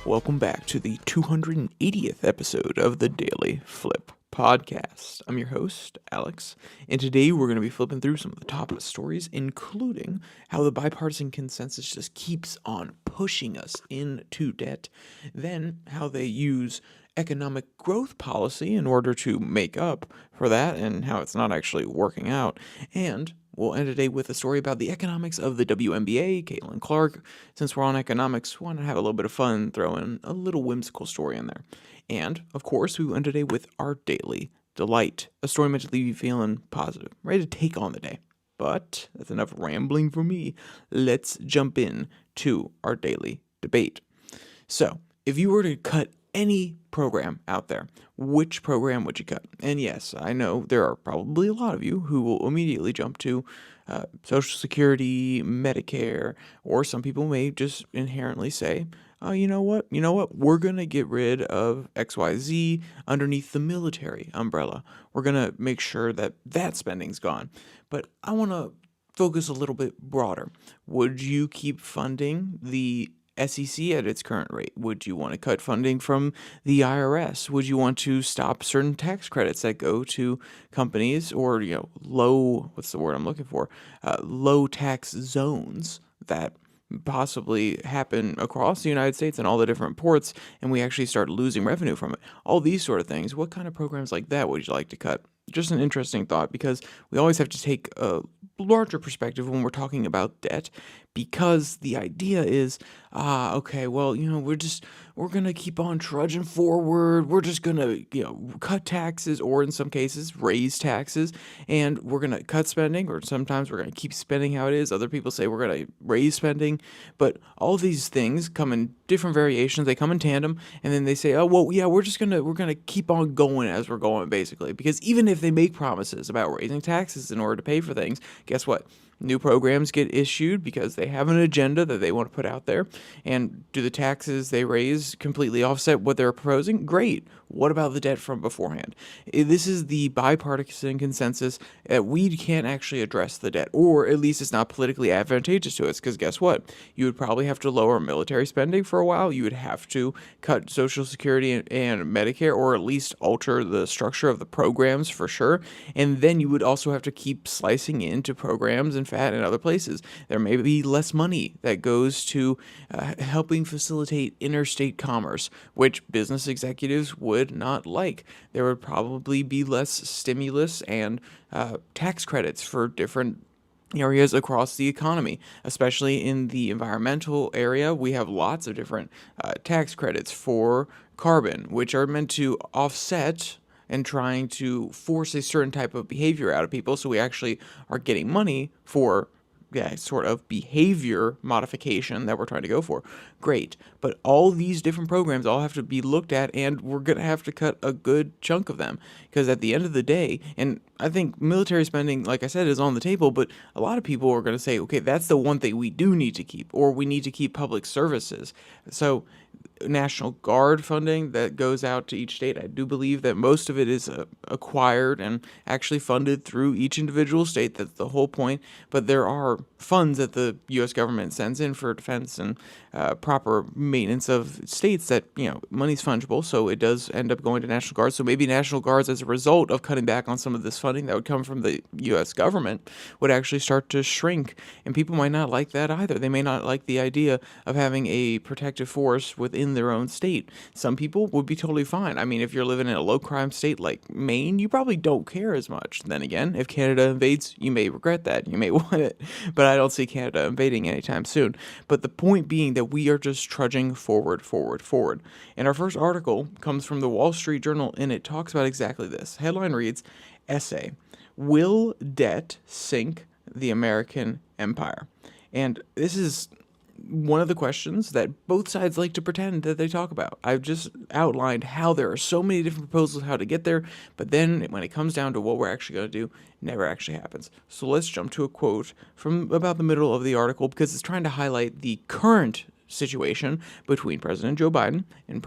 Welcome back to the 280th episode of the DailyFlip podcast. I'm your host, Alex, and today we're going to be flipping through some of the top stories, including how the bipartisan consensus just keeps on pushing us into debt, then how they use economic growth policy in order to make up for that and how it's not actually working out, and we'll end today with a story about the economics of the WNBA, Caitlynn Clarks. Since we're on economics, we want to have a little bit of fun, throw in a little whimsical story in there. And, of course, we will end today with our daily delight, a story meant to leave you feeling positive, ready to take on the day. But that's enough rambling for me. Let's jump in to our daily debate. So, if you were to cut any program out there, which program would you cut? And yes, I know there are probably a lot of you who will immediately jump to Social Security, Medicare, or some people may just inherently say, oh, you know what, we're going to get rid of XYZ underneath the military umbrella. We're going to make sure that that spending's gone. But I want to focus a little bit broader. Would you keep funding the SEC at its current rate? Would you want to cut funding from the IRS? Would you want to stop certain tax credits that go to companies or, low tax zones that possibly happen across the United States and all the different ports, and we actually start losing revenue from it? All these sort of things. What kind of programs like that would you like to cut? Just an interesting thought, because we always have to take a larger perspective when we're talking about debt, because the idea is, we're going to keep on trudging forward. We're just going to, cut taxes, or in some cases, raise taxes, and we're going to cut spending, or sometimes we're going to keep spending how it is. Other people say we're going to raise spending, but all these things come in different variations. They come in tandem, and then they say, we're going to keep on going as we're going, basically, because even if they make promises about raising taxes in order to pay for things, guess what? New programs get issued because they have an agenda that they want to put out there. And do the taxes they raise completely offset what they're proposing? Great. What about the debt from beforehand? This is the bipartisan consensus that we can't actually address the debt, or at least it's not politically advantageous to us, because guess what? You would probably have to lower military spending for a while. You would have to cut Social Security and Medicare, or at least alter the structure of the programs for sure. And then you would also have to keep slicing into programs and fat in other places. There may be less money that goes to helping facilitate interstate commerce, which business executives would not like. There would probably be less stimulus and tax credits for different areas across the economy, especially in the environmental area. We have lots of different tax credits for carbon, which are meant to offset and trying to force a certain type of behavior out of people. So we actually are getting money for sort of behavior modification that we're trying to go for. Great. But all these different programs all have to be looked at, and we're going to have to cut a good chunk of them, because at the end of the day, and I think military spending, like I said, is on the table, but a lot of people are going to say, okay, that's the one thing we do need to keep, or we need to keep public services. So National Guard funding that goes out to each state, I do believe that most of it is acquired and actually funded through each individual state. That's the whole point. But there are funds that the U.S. government sends in for defense and proper maintenance of states that, money's fungible, so it does end up going to National Guard. So maybe National Guards, as a result of cutting back on some of this funding that would come from the U.S. government, would actually start to shrink, and people might not like that either. They may not like the idea of having a protective force within their own state. Some people would be totally fine. I mean, if you're living in a low-crime state like Maine, you probably don't care as much. Then again, if Canada invades, you may regret that. You may want it, but I don't see Canada invading anytime soon. But the point being that we are just trudging forward. And our first article comes from the Wall Street Journal, and it talks about exactly this. Headline reads, Essay, Will Debt Sink the American Empire? And this is one of the questions that both sides like to pretend that they talk about. I've just outlined how there are so many different proposals how to get there, but then when it comes down to what we're actually going to do, it never actually happens. So let's jump to a quote from about the middle of the article, because it's trying to highlight the current situation between President Joe Biden and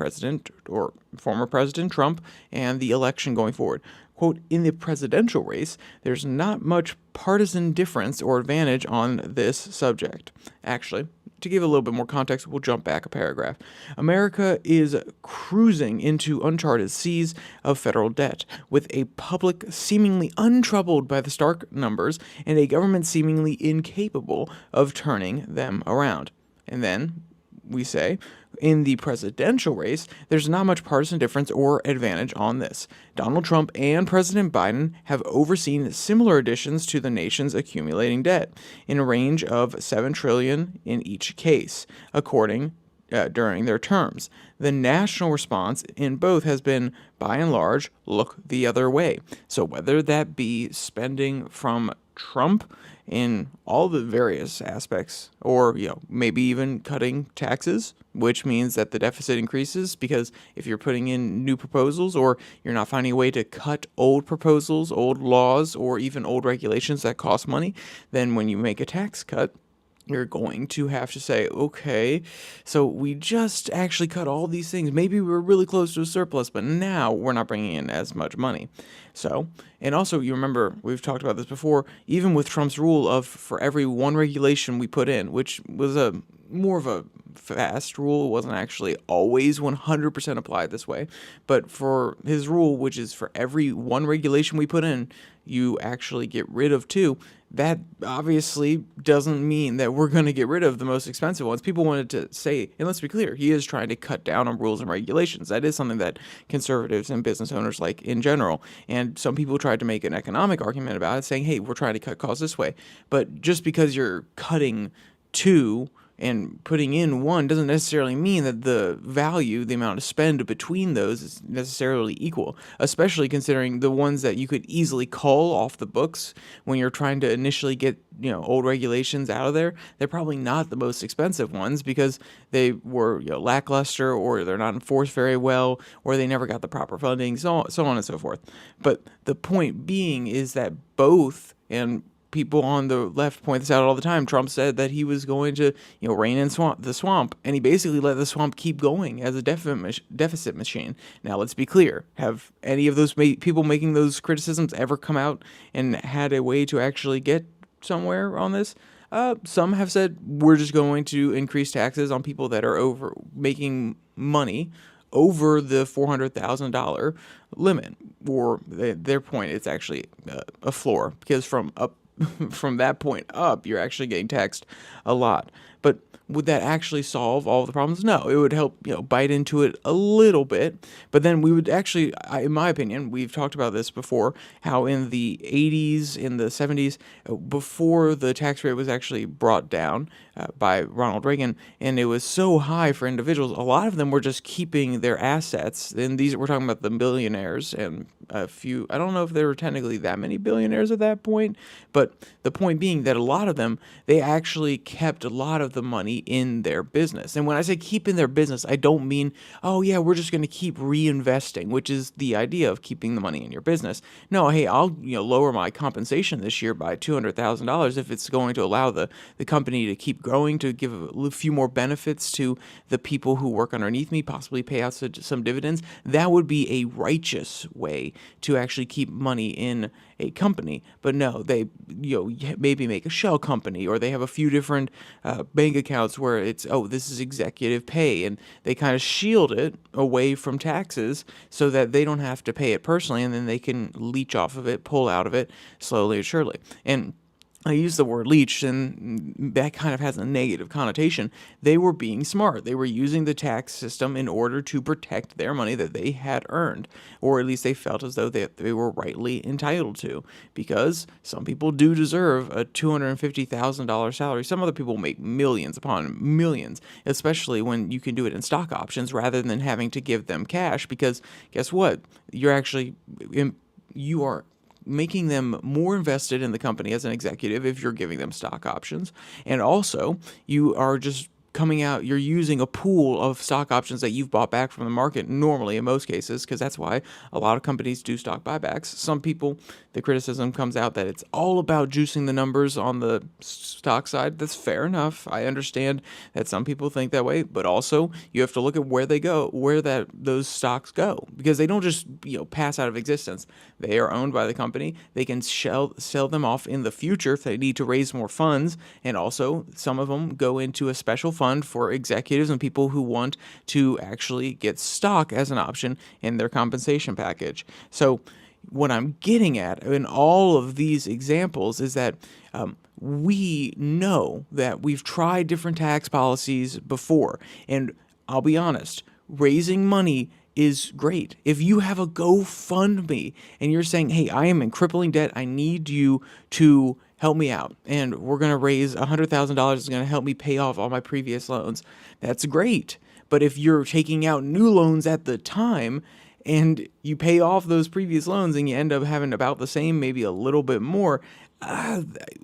former President Trump and the election going forward. Quote, in the presidential race, there's not much partisan difference or advantage on this subject. Actually, to give a little bit more context, we'll jump back a paragraph. America is cruising into uncharted seas of federal debt, with a public seemingly untroubled by the stark numbers and a government seemingly incapable of turning them around. And then we say, in the presidential race, there's not much partisan difference or advantage on this. Donald Trump and President Biden have overseen similar additions to the nation's accumulating debt, in a range of $7 trillion in each case, during their terms. The national response in both has been, by and large, look the other way. So whether that be spending from Trump in all the various aspects, or maybe even cutting taxes, which means that the deficit increases, because if you're putting in new proposals, or you're not finding a way to cut old proposals, old laws, or even old regulations that cost money, then when you make a tax cut, you're going to have to say, okay, so we just actually cut all these things. Maybe we were really close to a surplus, but now we're not bringing in as much money. So, and also, you remember, we've talked about this before, even with Trump's rule of for every one regulation we put in, which was more of a fast rule, it wasn't actually always 100% applied this way, but for his rule, which is for every one regulation we put in, you actually get rid of two. That obviously doesn't mean that we're going to get rid of the most expensive ones. People wanted to say, and let's be clear, he is trying to cut down on rules and regulations. That is something that conservatives and business owners like in general. And some people tried to make an economic argument about it, saying, hey, we're trying to cut costs this way. But just because you're cutting two and putting in one doesn't necessarily mean that the value, the amount of spend between those is necessarily equal, especially considering the ones that you could easily call off the books when you're trying to initially get, old regulations out of there. They're probably not the most expensive ones because they were, lackluster, or they're not enforced very well, or they never got the proper funding, so on and so forth. But the point being is that both, and people on the left point this out all the time, Trump said that he was going to, rein in the swamp, and he basically let the swamp keep going as a deficit machine. Now, let's be clear. Have any of those people making those criticisms ever come out and had a way to actually get somewhere on this? Some have said, we're just going to increase taxes on people that are making money over the $400,000 limit, or their point, it's actually a floor, because from that point up, you're actually getting taxed a lot. But would that actually solve all the problems? No, it would help, bite into it a little bit. But then we would actually, in my opinion, we've talked about this before, how in the 80s, in the 70s, before the tax rate was actually brought down by Ronald Reagan, and it was so high for individuals, a lot of them were just keeping their assets. And we're talking about the billionaires, and a few, I don't know if there were technically that many billionaires at that point, but the point being that a lot of them, they actually kept a lot of the money in their business. And when I say keep in their business, I don't mean, oh yeah, we're just going to keep reinvesting, which is the idea of keeping the money in your business. No, hey, I'll lower my compensation this year by $200,000 if it's going to allow the company to keep growing, to give a few more benefits to the people who work underneath me, possibly pay out some dividends. That would be a righteous way to actually keep money in a company. But no, they maybe make a shell company, or they have a few different bank accounts where it's, this is executive pay, and they kind of shield it away from taxes so that they don't have to pay it personally, and then they can leech off of it, pull out of it slowly or surely. And I use the word leech, and that kind of has a negative connotation. They were being smart. They were using the tax system in order to protect their money that they had earned, or at least they felt as though they were rightly entitled to, because some people do deserve a $250,000 salary. Some other people make millions upon millions, especially when you can do it in stock options rather than having to give them cash, because guess what? You are making them more invested in the company as an executive if you're giving them stock options. And also, you are just coming out, you're using a pool of stock options that you've bought back from the market normally in most cases, because that's why a lot of companies do stock buybacks. Some people, the criticism comes out that it's all about juicing the numbers on the stock side. That's fair enough. I understand that some people think that way, but also you have to look at where they go, where those stocks go, because they don't just pass out of existence. They are owned by the company. They can sell them off in the future if they need to raise more funds, and also some of them go into a special fund for executives and people who want to actually get stock as an option in their compensation package. So what I'm getting at in all of these examples is that we know that we've tried different tax policies before, and I'll be honest, raising money is great. If you have a GoFundMe and you're saying, hey, I am in crippling debt, I need you to help me out, and we're going to raise $100,000 is going to help me pay off all my previous loans, that's great. But if you're taking out new loans at the time and you pay off those previous loans and you end up having about the same, maybe a little bit more,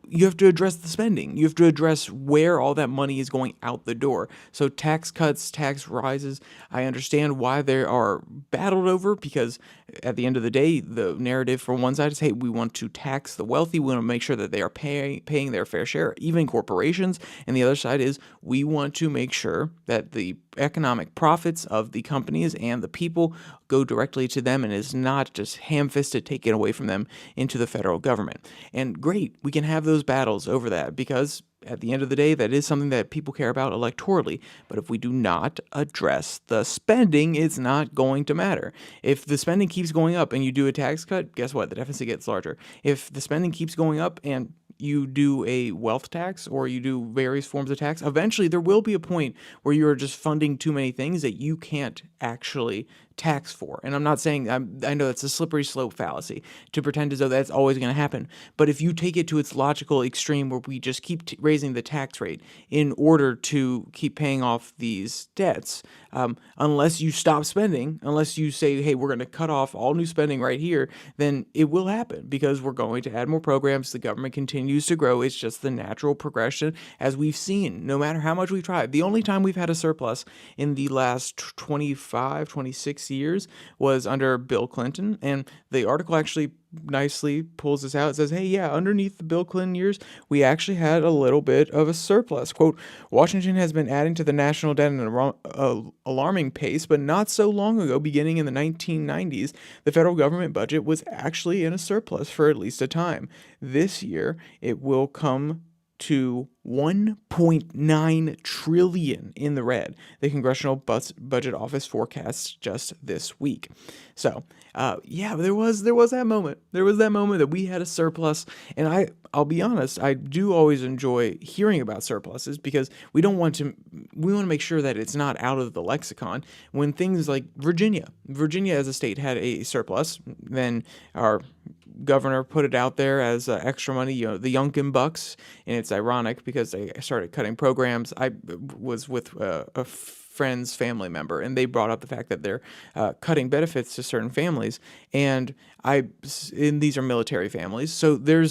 you have to address the spending. You have to address where all that money is going out the door. So tax cuts, tax rises, I understand why they are battled over, because at the end of the day, the narrative from one side is, hey, we want to tax the wealthy. We want to make sure that they are paying their fair share, even corporations. And the other side is, we want to make sure that the economic profits of the companies and the people go directly to them and is not just ham-fisted taken away from them into the federal government. And great, we can have those battles over that, because at the end of the day, that is something that people care about electorally. But if we do not address the spending, it's not going to matter. If the spending keeps going up and you do a tax cut, guess what? The deficit gets larger. If the spending keeps going up and you do a wealth tax or you do various forms of tax, eventually there will be a point where you're just funding too many things that you can't actually tax for. And I'm not saying, I know that's a slippery slope fallacy to pretend as though that's always going to happen. But if you take it to its logical extreme where we just keep raising the tax rate in order to keep paying off these debts, unless you stop spending, unless you say, hey, we're going to cut off all new spending right here, then it will happen, because we're going to add more programs. The government continues to grow. It's just the natural progression, as we've seen, no matter how much we've tried. The only time we've had a surplus in the last 25, 26 years was under Bill Clinton. And the article actually nicely pulls this out. It says, hey, yeah, underneath the Bill Clinton years, we actually had a little bit of a surplus. Quote, Washington has been adding to the national debt at an alarming pace, but not so long ago, beginning in the 1990s, the federal government budget was actually in a surplus for at least a time. This year, it will come to $1.9 trillion in the red, the Congressional Budget Office forecasts just this week. So, yeah, there was that moment. There was that moment that we had a surplus, and I'll be honest, I do always enjoy hearing about surpluses, because we want to make sure that it's not out of the lexicon. When things like Virginia as a state had a surplus, then our governor put it out there as extra money, the Youngkin Bucks, and it's ironic because they started cutting programs. I was with a friend's family member, and they brought up the fact that they're cutting benefits to certain families, and these are military families, so there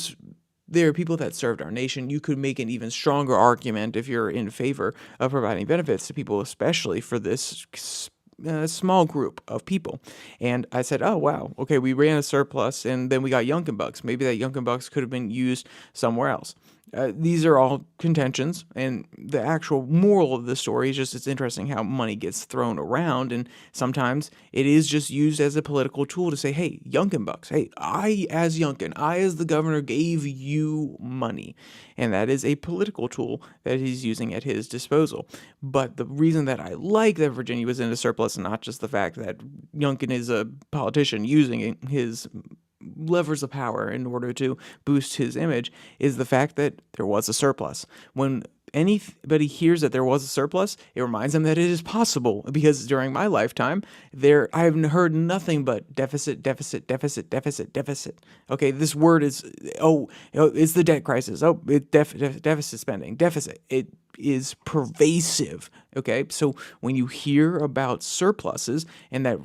are people that served our nation. You could make an even stronger argument if you're in favor of providing benefits to people, especially for this small group of people. And I said, oh, wow, okay, we ran a surplus, and then we got Youngkin Bucks. Maybe that Youngkin Bucks could have been used somewhere else. These are all contentions, and the actual moral of the story is just, it's interesting how money gets thrown around, and sometimes it is just used as a political tool to say, hey, Youngkin Bucks, hey, I as the governor gave you money, and that is a political tool that he's using at his disposal. But the reason that I like that Virginia was in a surplus, not just the fact that Youngkin is a politician using his levers of power in order to boost his image, is the fact that there was a surplus. When anybody hears that there was a surplus, it reminds them that it is possible, because during my lifetime, I've heard nothing but deficit, deficit, deficit, deficit, deficit. Okay, this word is, it's the debt crisis. Deficit spending, deficit. It is pervasive. Okay, so when you hear about surpluses and that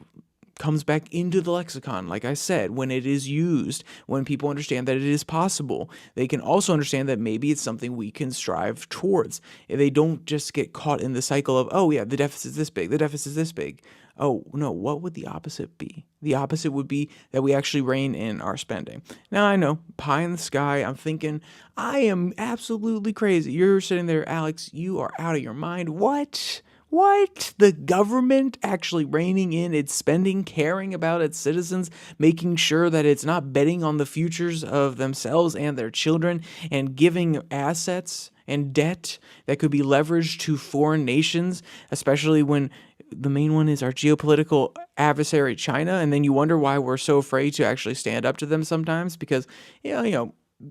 comes back into the lexicon. Like I said, when it is used, when people understand that it is possible, they can also understand that maybe it's something we can strive towards. They don't just get caught in the cycle of, oh yeah, the deficit's this big, the deficit's this big. Oh no, what would the opposite be? The opposite would be that we actually rein in our spending. Now I know, pie in the sky, I'm thinking, I am absolutely crazy. You're sitting there, Alex, you are out of your mind. What? What? The government actually reining in its spending, caring about its citizens, making sure that it's not betting on the futures of themselves and their children, and giving assets and debt that could be leveraged to foreign nations, especially when the main one is our geopolitical adversary, China. And then you wonder why we're so afraid to actually stand up to them sometimes, because,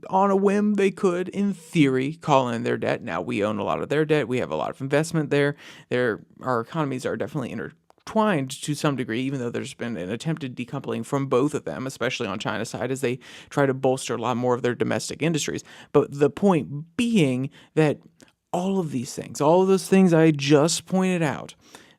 on a whim, they could, in theory, call in their debt. Now, we own a lot of their debt. We have a lot of investment there. Our economies are definitely intertwined to some degree, even though there's been an attempted decoupling from both of them, especially on China's side, as they try to bolster a lot more of their domestic industries. But the point being that all of these things, all of those things I just pointed out,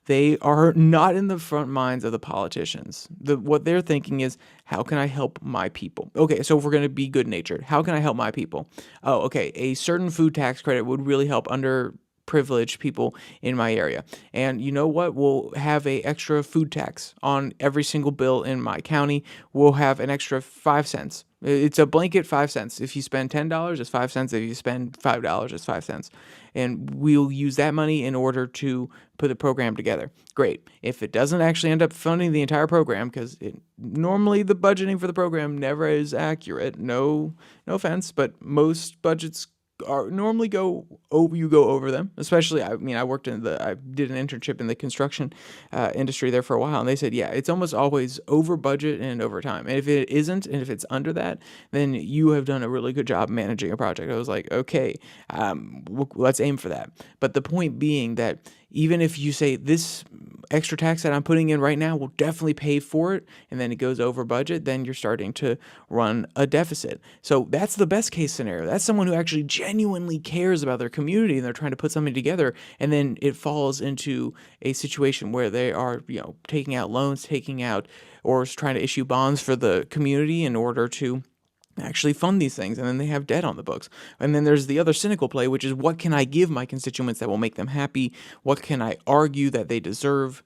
they are not in the front minds of the politicians. What they're thinking is, how can I help my people? Okay, so if we're going to be good-natured, how can I help my people? Oh, okay, a certain food tax credit would really help underprivileged people in my area. And you know what? We'll have a extra food tax on every single bill in my county. We'll have an extra 5 cents. It's a blanket 5 cents. If you spend $10, it's 5 cents. If you spend $5, it's 5 cents. And we'll use that money in order to put the program together. Great. If it doesn't actually end up funding the entire program, because normally the budgeting for the program never is accurate. No offense, but most budgets normally go over them. Especially, I did an internship in the construction industry there for a while, and they said, yeah, it's almost always over budget and over time. And if it isn't, and if it's under that, then you have done a really good job managing a project. I was like, okay, let's aim for that. But the point being that even if you say this extra tax that I'm putting in right now will definitely pay for it, and then it goes over budget, then you're starting to run a deficit. So that's the best case scenario. That's someone who actually genuinely cares about their community, and they're trying to put something together, and then it falls into a situation where they are, taking out loans, or trying to issue bonds for the community in order to actually fund these things, and then they have debt on the books. And then there's the other cynical play, which is, what can I give my constituents that will make them happy? What can I argue that they deserve?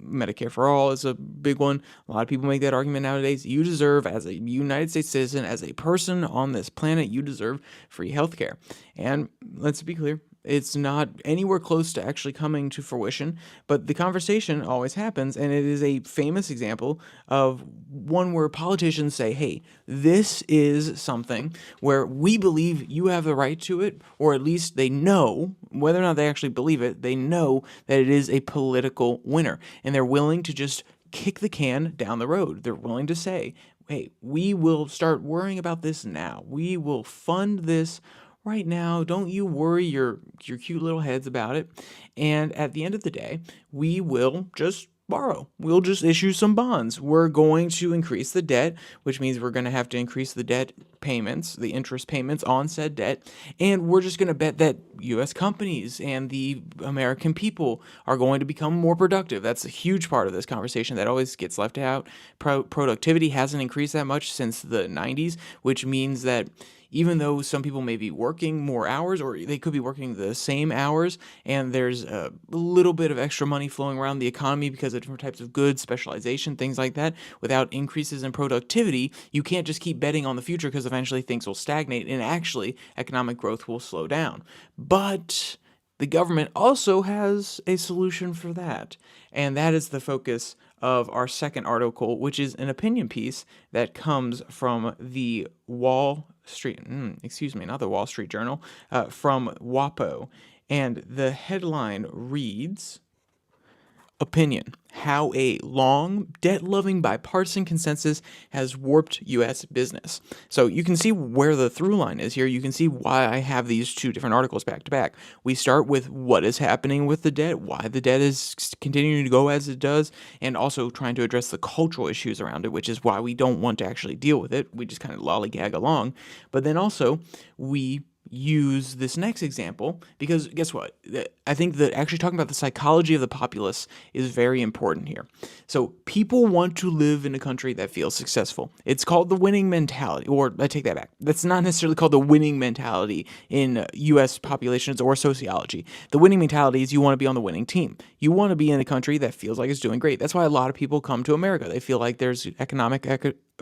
Medicare for all is a big one. A lot of people make that argument nowadays. You deserve, as a United States citizen, as a person on this planet, you deserve free healthcare. And let's be clear, it's not anywhere close to actually coming to fruition, but the conversation always happens, and it is a famous example of one where politicians say, hey, this is something where we believe you have the right to it, or at least they know, whether or not they actually believe it, they know that it is a political winner, and they're willing to just kick the can down the road. They're willing to say, hey, we will start worrying about this now. We will fund this right now. Don't you worry your cute little heads about it. And at the end of the day, we will just borrow. We'll just issue some bonds. We're going to increase the debt, which means we're going to have to increase the debt payments, the interest payments on said debt. And we're just going to bet that U.S. companies and the American people are going to become more productive. That's a huge part of this conversation that always gets left out. Productivity hasn't increased that much since the 90s, which means that even though some people may be working more hours, or they could be working the same hours, and there's a little bit of extra money flowing around the economy because of different types of goods, specialization, things like that, without increases in productivity, you can't just keep betting on the future, because eventually things will stagnate, and actually economic growth will slow down. But the government also has a solution for that, and that is the focus of our second article, which is an opinion piece that comes from the Wall Street Journal, from WAPO. And the headline reads, Opinion: How a long, debt-loving bipartisan consensus has warped U.S. business. So you can see where the through line is here. You can see why I have these two different articles back to back. We start with what is happening with the debt, why the debt is continuing to go as it does, and also trying to address the cultural issues around it, which is why we don't want to actually deal with it. We just kind of lollygag along. But then also, we use this next example because guess what? I think that actually talking about the psychology of the populace is very important here. So people want to live in a country that feels successful. It's called the winning mentality, or I take that back. That's not necessarily called the winning mentality in U.S. populations or sociology. The winning mentality is you want to be on the winning team. You want to be in a country that feels like it's doing great. That's why a lot of people come to America. They feel like there's economic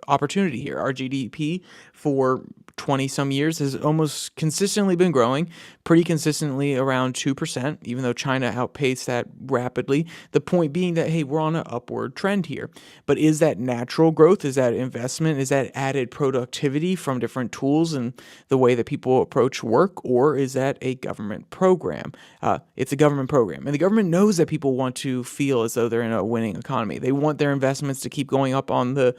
opportunity here. Our GDP for 20 some years has almost consistently been growing, pretty consistently around 2%, even though China outpaced that rapidly. The point being that, hey, we're on an upward trend here. But is that natural growth? Is that investment? Is that added productivity from different tools and the way that people approach work? Or is that a government program? It's a government program. And the government knows that people want to feel as though they're in a winning economy. They want their investments to keep going up on the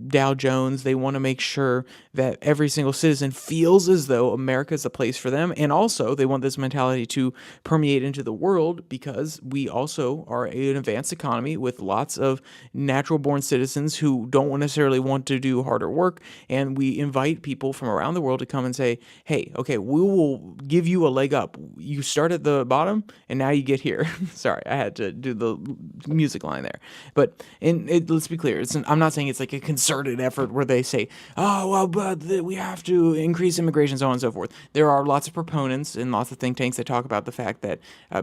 Dow Jones. They want to make sure that every single citizen feels as though America is a place for them. And also, they want this mentality to permeate into the world because we also are an advanced economy with lots of natural-born citizens who don't necessarily want to do harder work. And we invite people from around the world to come and say, hey, okay, we will give you a leg up. You start at the bottom, and now you get here. Sorry, I had to do the music line there. But let's be clear. I'm not saying it's like a concerted effort where they say, oh, well, but we have to increase immigration, so on and so forth. There are lots of proponents and lots of think tanks that talk about the fact that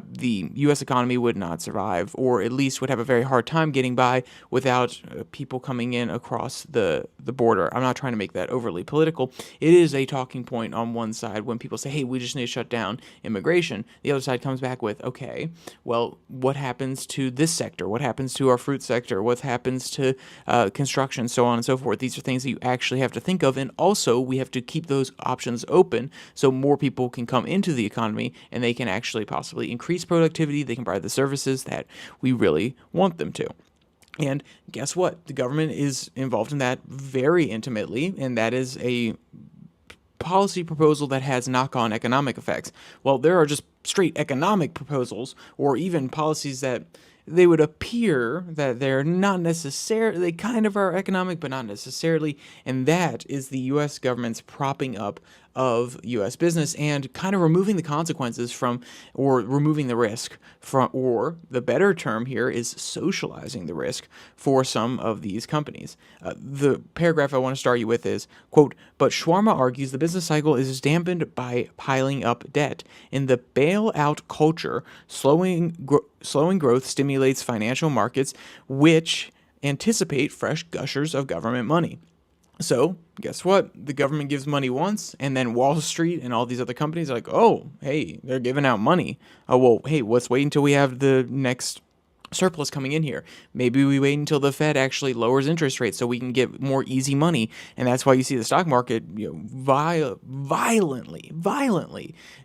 the U.S. economy would not survive, or at least would have a very hard time getting by without people coming in across the border. I'm not trying to make that overly political. It is a talking point on one side when people say, hey, we just need to shut down immigration. The other side comes back with, okay, well, what happens to this sector? What happens to our fruit sector? What happens to construction, so on and so forth? These are things that you actually have to think of, and also we have to keep those options open so more people can come into the economy and they can actually possibly increase productivity. They can provide the services that we really want them to. And guess what? The government is involved in that very intimately, and that is a policy proposal that has knock-on economic effects. Well, there are just straight economic proposals or even policies that they would appear that they're not necessarily, they kind of are economic, but not necessarily. And that is the U.S. government's propping up of U.S. business and kind of removing the consequences from, or removing the risk from, or the better term here is socializing the risk for some of these companies. The paragraph I want to start you with is, quote, but Shawarma argues the business cycle is dampened by piling up debt. In the bailout culture, slowing growth stimulates financial markets, which anticipate fresh gushers of government money. So, guess what? The government gives money once, and then Wall Street and all these other companies are like, oh, hey, they're giving out money. Oh, well, hey, let's wait until we have the next surplus coming in here. Maybe we wait until the Fed actually lowers interest rates so we can get more easy money. And that's why you see the stock market violently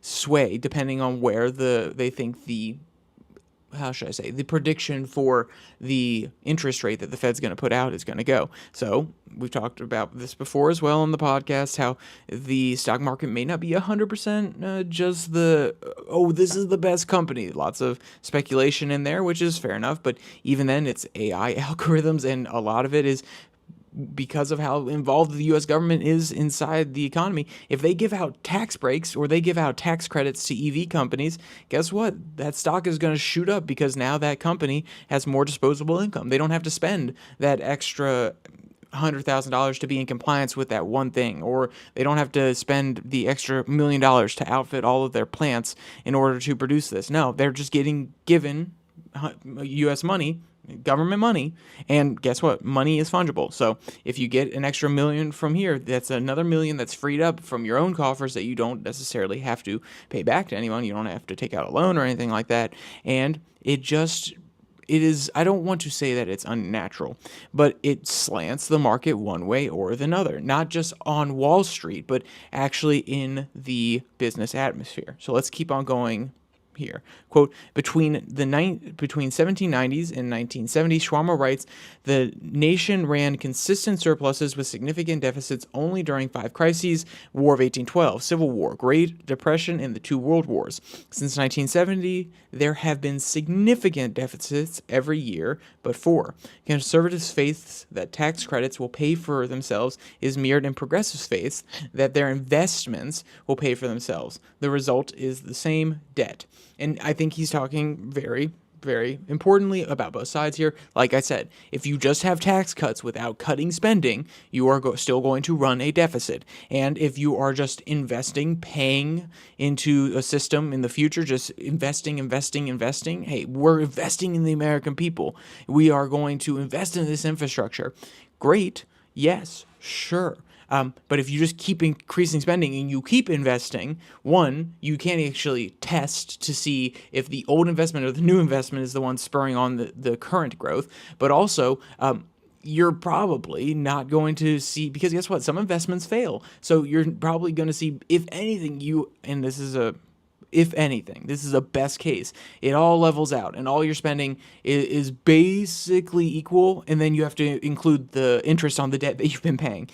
sway depending on where they think the prediction for the interest rate that the Fed's going to put out is going to go. So we've talked about this before as well on the podcast, how the stock market may not be 100% just this is the best company. Lots of speculation in there, which is fair enough. But even then, it's AI algorithms, and a lot of it is because of how involved the U.S. government is inside the economy. If they give out tax breaks or they give out tax credits to EV companies, guess what? That stock is going to shoot up because now that company has more disposable income. They don't have to spend that extra $100,000 to be in compliance with that one thing, or they don't have to spend the extra $1 million to outfit all of their plants in order to produce this. No, they're just getting given U.S. money, government money, and guess what? Money is fungible. So if you get an extra $1 million from here, that's another $1 million that's freed up from your own coffers that you don't necessarily have to pay back to anyone. You don't have to take out a loan or anything like that. And it is, I don't want to say that it's unnatural, but it slants the market one way or the other, not just on Wall Street, but actually in the business atmosphere. So let's keep on going here. Quote, between 1790s and 1970s, Schwammer writes, the nation ran consistent surpluses with significant deficits only during 5 crises: War of 1812, Civil War, Great Depression, and the 2 World Wars. Since 1970, there have been significant deficits every year but 4. Conservatives' faith that tax credits will pay for themselves is mirrored in progressives' faith that their investments will pay for themselves. The result is the same: debt. And I think he's talking very, very importantly about both sides here. Like I said, if you just have tax cuts without cutting spending, you are still going to run a deficit. And if you are just investing, paying into a system in the future, just investing, hey, we're investing in the American people. We are going to invest in this infrastructure. Great. Yes, sure. But if you just keep increasing spending and you keep investing, one, you can't actually test to see if the old investment or the new investment is the one spurring on the current growth. But also, you're probably not going to see, because guess what? Some investments fail. So you're probably going to see, if anything, this is a best case. It all levels out, and all your spending is basically equal, and then you have to include the interest on the debt that you've been paying.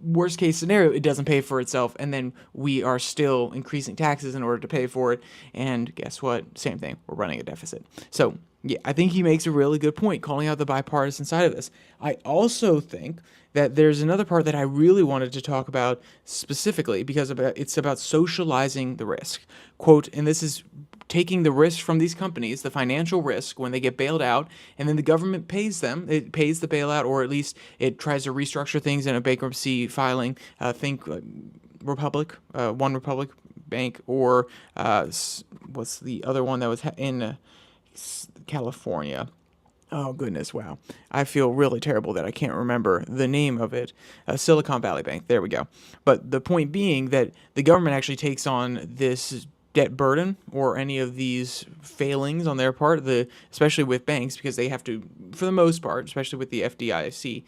Worst case scenario, it doesn't pay for itself, and then we are still increasing taxes in order to pay for it, and guess what? Same thing. We're running a deficit. So, yeah, I think he makes a really good point calling out the bipartisan side of this. I also think that there's another part that I really wanted to talk about specifically because it's about socializing the risk. Quote, and this is taking the risk from these companies, the financial risk when they get bailed out, and then the government pays them. It pays the bailout, or at least it tries to restructure things in a bankruptcy filing. Think Republic, One Republic Bank, or what's the other one that was in California? Oh, goodness, wow. I feel really terrible that I can't remember the name of it. Silicon Valley Bank, there we go. But the point being that the government actually takes on this debt burden or any of these failings on their part, especially with banks, because they have to, for the most part, especially with the FDIC,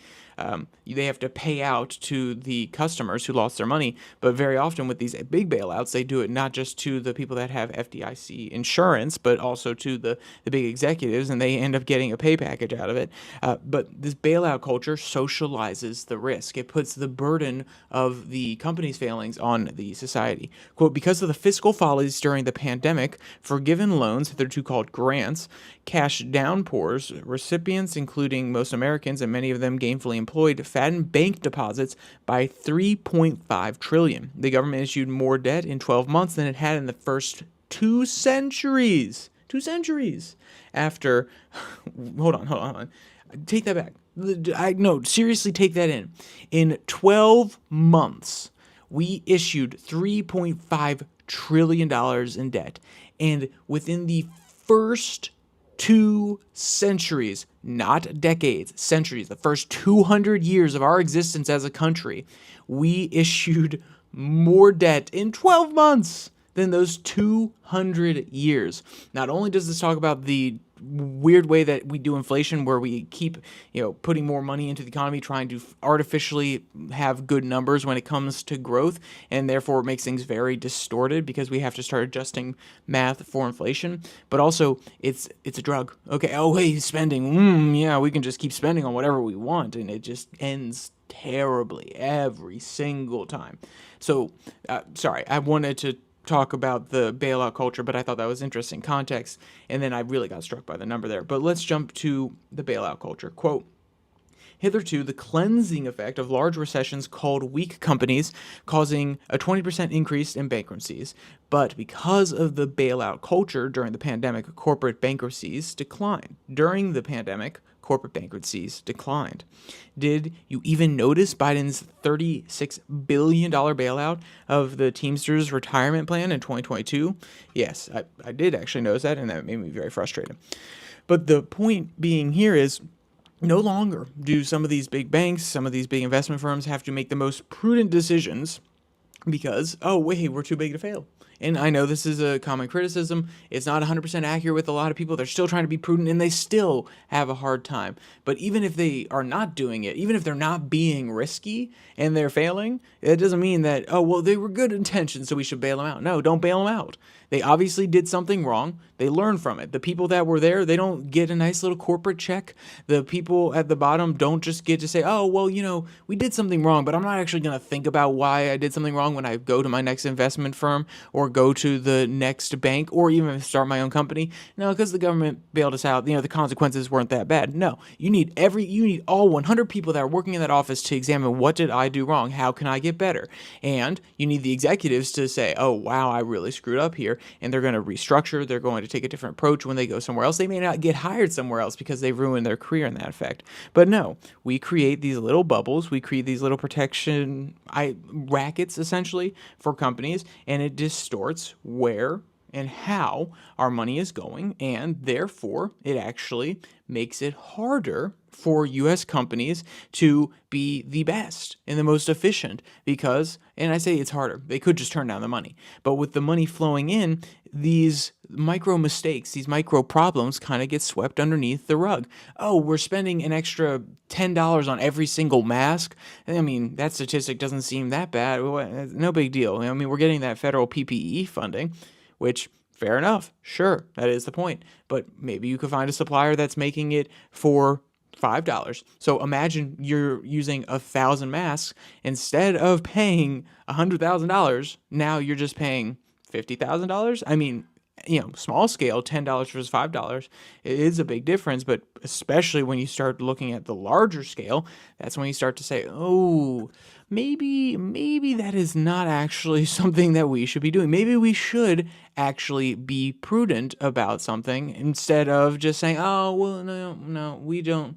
they have to pay out to the customers who lost their money. But very often with these big bailouts, they do it not just to the people that have FDIC insurance, but also to the big executives, and they end up getting a pay package out of it. But this bailout culture socializes the risk. It puts the burden of the company's failings on the society. Quote, because of the fiscal follies during the pandemic, forgiven loans, hitherto called grants, cash downpours, recipients, including most Americans and many of them gainfully employed, fattened bank deposits by $3.5 trillion. The government issued more debt in 12 months than it had in the first 2 centuries. 2 centuries after. Hold on. Take that back. No, seriously, take that in. In 12 months, we issued $3.5 trillion in debt. And within the first 2 centuries, not decades, centuries, the first 200 years of our existence as a country, we issued more debt in 12 months than those 200 years. Not only does this talk about the weird way that we do inflation, where we keep, putting more money into the economy, trying to artificially have good numbers when it comes to growth, and therefore it makes things very distorted because we have to start adjusting math for inflation. But also, it's a drug. Okay, hey, spending. Yeah, we can just keep spending on whatever we want, and it just ends terribly every single time. So, sorry, I wanted to talk about the bailout culture, but I thought that was interesting context, and then I really got struck by the number there. But let's jump to the bailout culture. Quote, hitherto, the cleansing effect of large recessions called weak companies, causing a 20% increase in bankruptcies. But because of the bailout culture during the pandemic, corporate bankruptcies declined. Did you even notice Biden's $36 billion bailout of the Teamsters retirement plan in 2022? Yes, I did actually notice that, and that made me very frustrated. But the point being here is, no longer do some of these big banks, some of these big investment firms have to make the most prudent decisions because, we're too big to fail. And I know this is a common criticism. It's not 100% accurate with a lot of people. They're still trying to be prudent and they still have a hard time. But even if they are not doing it, even if they're not being risky and they're failing, it doesn't mean that, oh, well, they were good intentions, so we should bail them out. No, don't bail them out. They obviously did something wrong. They learn from it. The people that were there, they don't get a nice little corporate check. The people at the bottom don't just get to say, oh, well, we did something wrong, but I'm not actually going to think about why I did something wrong when I go to my next investment firm or go to the next bank or even start my own company. No, because the government bailed us out, the consequences weren't that bad. No, you need all 100 people that are working in that office to examine, what did I do wrong? How can I get better? And you need the executives to say, oh, wow, I really screwed up here. And they're going to restructure. They're going to take a different approach when they go somewhere else. They may not get hired somewhere else because they've ruined their career in that effect. But no, we create these little bubbles. We create these little protection rackets, essentially, for companies. And it distorts where and how our money is going. And therefore, it actually makes it harder for U.S. companies to be the best and the most efficient because, and I say it's harder, they could just turn down the money. But with the money flowing in, these micro mistakes, these micro problems kind of get swept underneath the rug. Oh, we're spending an extra $10 on every single mask. I mean, that statistic doesn't seem that bad. No big deal. I mean, we're getting that federal PPE funding, which, fair enough. Sure, that is the point. But maybe you could find a supplier that's making it for $5. So imagine you're using 1,000 masks. Instead of paying $100,000, now you're just paying $50,000. I mean, small scale, $10 versus $5, it is a big difference. But especially when you start looking at the larger scale, that's when you start to say, oh, maybe that is not actually something that we should be doing. Maybe we should actually be prudent about something instead of just saying, oh, well, no, we don't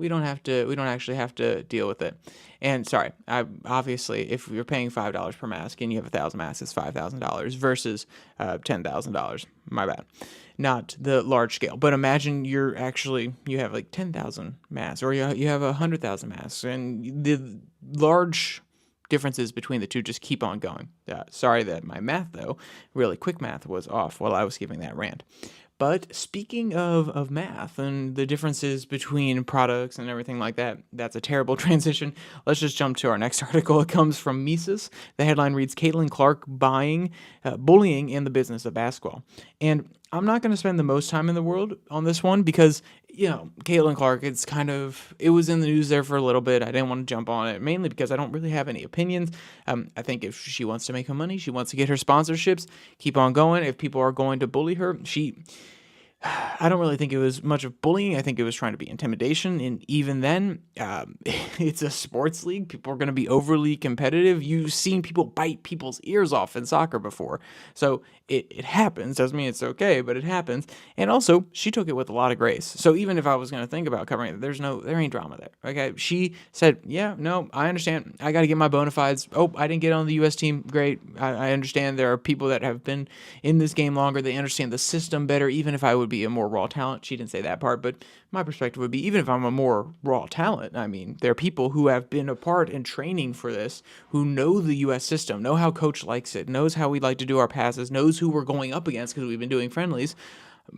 actually have to deal with it. And sorry, obviously, if you're paying $5 per mask and you have 1,000 masks, it's $5,000 versus $10,000. My bad. Not the large scale. But imagine you have like 10,000 masks or you have 100,000 masks, and the large differences between the two just keep on going. Sorry that my math, though, really quick math, was off while I was giving that rant. But speaking of math and the differences between products and everything like that, that's a terrible transition. Let's just jump to our next article. It comes from Mises. The headline reads, Caitlynn Clarks bullying in the business of basketball. And I'm not going to spend the most time in the world on this one because, Caitlynn Clarks, it was in the news there for a little bit. I didn't want to jump on it, mainly because I don't really have any opinions. I think if she wants to make her money, she wants to get her sponsorships, keep on going. If people are going to bully her, I don't really think it was much of bullying. I think it was trying to be intimidation. And even then, it's a sports league. People are going to be overly competitive. You've seen people bite people's ears off in soccer before. So it happens. Doesn't mean it's okay, but it happens. And also, she took it with a lot of grace. So even if I was going to think about covering it, there ain't drama there. Okay. She said, yeah, no, I understand. I got to get my bona fides. Oh, I didn't get on the U.S. team. Great. I understand there are people that have been in this game longer. They understand the system better, even if I would be a more raw talent. She didn't say that part, but my perspective would be, even if I'm a more raw talent, I mean, there are people who have been a part in training for this, who know the U.S. system, know how coach likes it, knows how we like to do our passes, knows who we're going up against because we've been doing friendlies.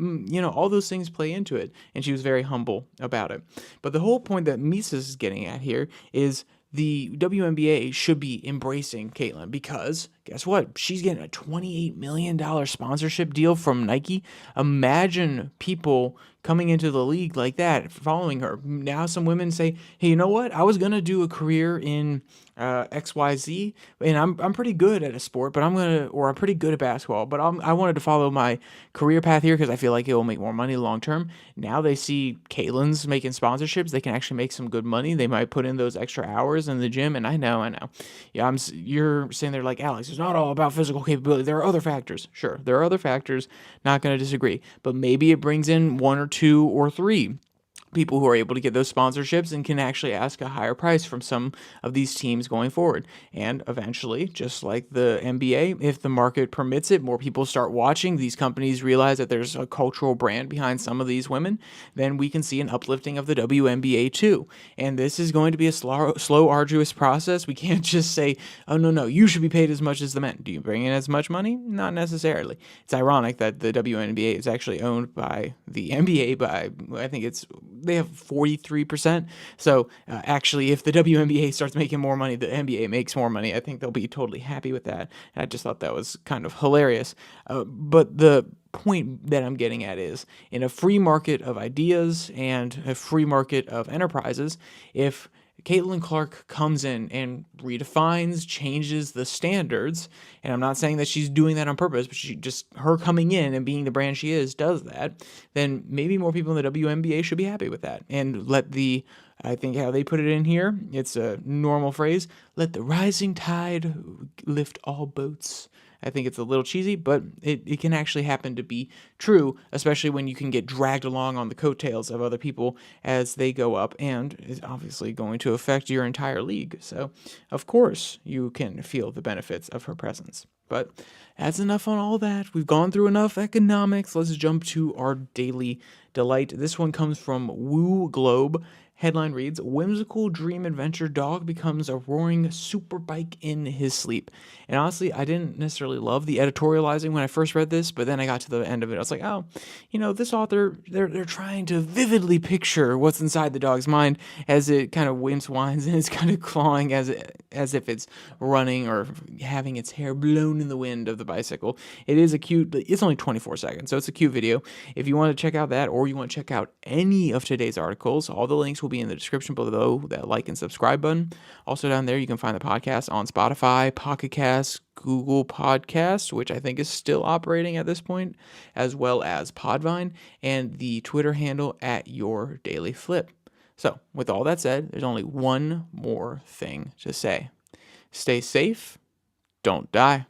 All those things play into it. And she was very humble about it. But the whole point that Mises is getting at here is the WNBA should be embracing Caitlynn because guess what? She's getting a $28 million sponsorship deal from Nike. Imagine people coming into the league like that, following her. Now some women say, hey, you know what? I was going to do a career in XYZ, and I'm pretty good at a sport, but I'm pretty good at basketball, but I wanted to follow my career path here because I feel like it will make more money long term. Now they see Caitlynn's making sponsorships. They can actually make some good money. They might put in those extra hours in the gym, and I know. Yeah, you're saying there like, Alex, it's not all about physical capability. There are other factors. Sure, there are other factors. Not going to disagree, but maybe it brings in one or two or three people who are able to get those sponsorships and can actually ask a higher price from some of these teams going forward. And eventually, just like the NBA, if the market permits it, more people start watching, these companies realize that there's a cultural brand behind some of these women, then we can see an uplifting of the WNBA too. And this is going to be a slow, arduous process. We can't just say, oh, no, you should be paid as much as the men. Do you bring in as much money? Not necessarily. It's ironic that the WNBA is actually owned by the NBA by, I think they have 43%. So actually, if the WNBA starts making more money, the NBA makes more money. I think they'll be totally happy with that. And I just thought that was kind of hilarious. But the point that I'm getting at is, in a free market of ideas and a free market of enterprises, if Caitlynn Clark comes in and redefines, changes the standards, and I'm not saying that she's doing that on purpose, but her coming in and being the brand she is does that, then maybe more people in the WNBA should be happy with that. And I think how they put it in here, it's a normal phrase, let the rising tide lift all boats. I think it's a little cheesy, but it can actually happen to be true, especially when you can get dragged along on the coattails of other people as they go up, and is obviously going to affect your entire league. So, of course, you can feel the benefits of her presence. But that's enough on all that. We've gone through enough economics. Let's jump to our daily delight. This one comes from Woo Globe. Headline reads, whimsical dream adventure dog becomes a roaring superbike in his sleep. And honestly, I didn't necessarily love the editorializing when I first read this, but then I got to the end of it. I was like, oh, this author, they're trying to vividly picture what's inside the dog's mind as it kind of whines and it's kind of clawing as if it's running or having its hair blown in the wind of the bicycle. It is it's only 24 seconds, so it's a cute video. If you want to check out that, or you want to check out any of today's articles, all the links will be in the description below, that like and subscribe button. Also down there, you can find the podcast on Spotify, Pocket Cast, Google Podcasts, which I think is still operating at this point, as well as Podvine, and the Twitter handle at Your Daily Flip. So, with all that said, there's only one more thing to say. Stay safe, don't die.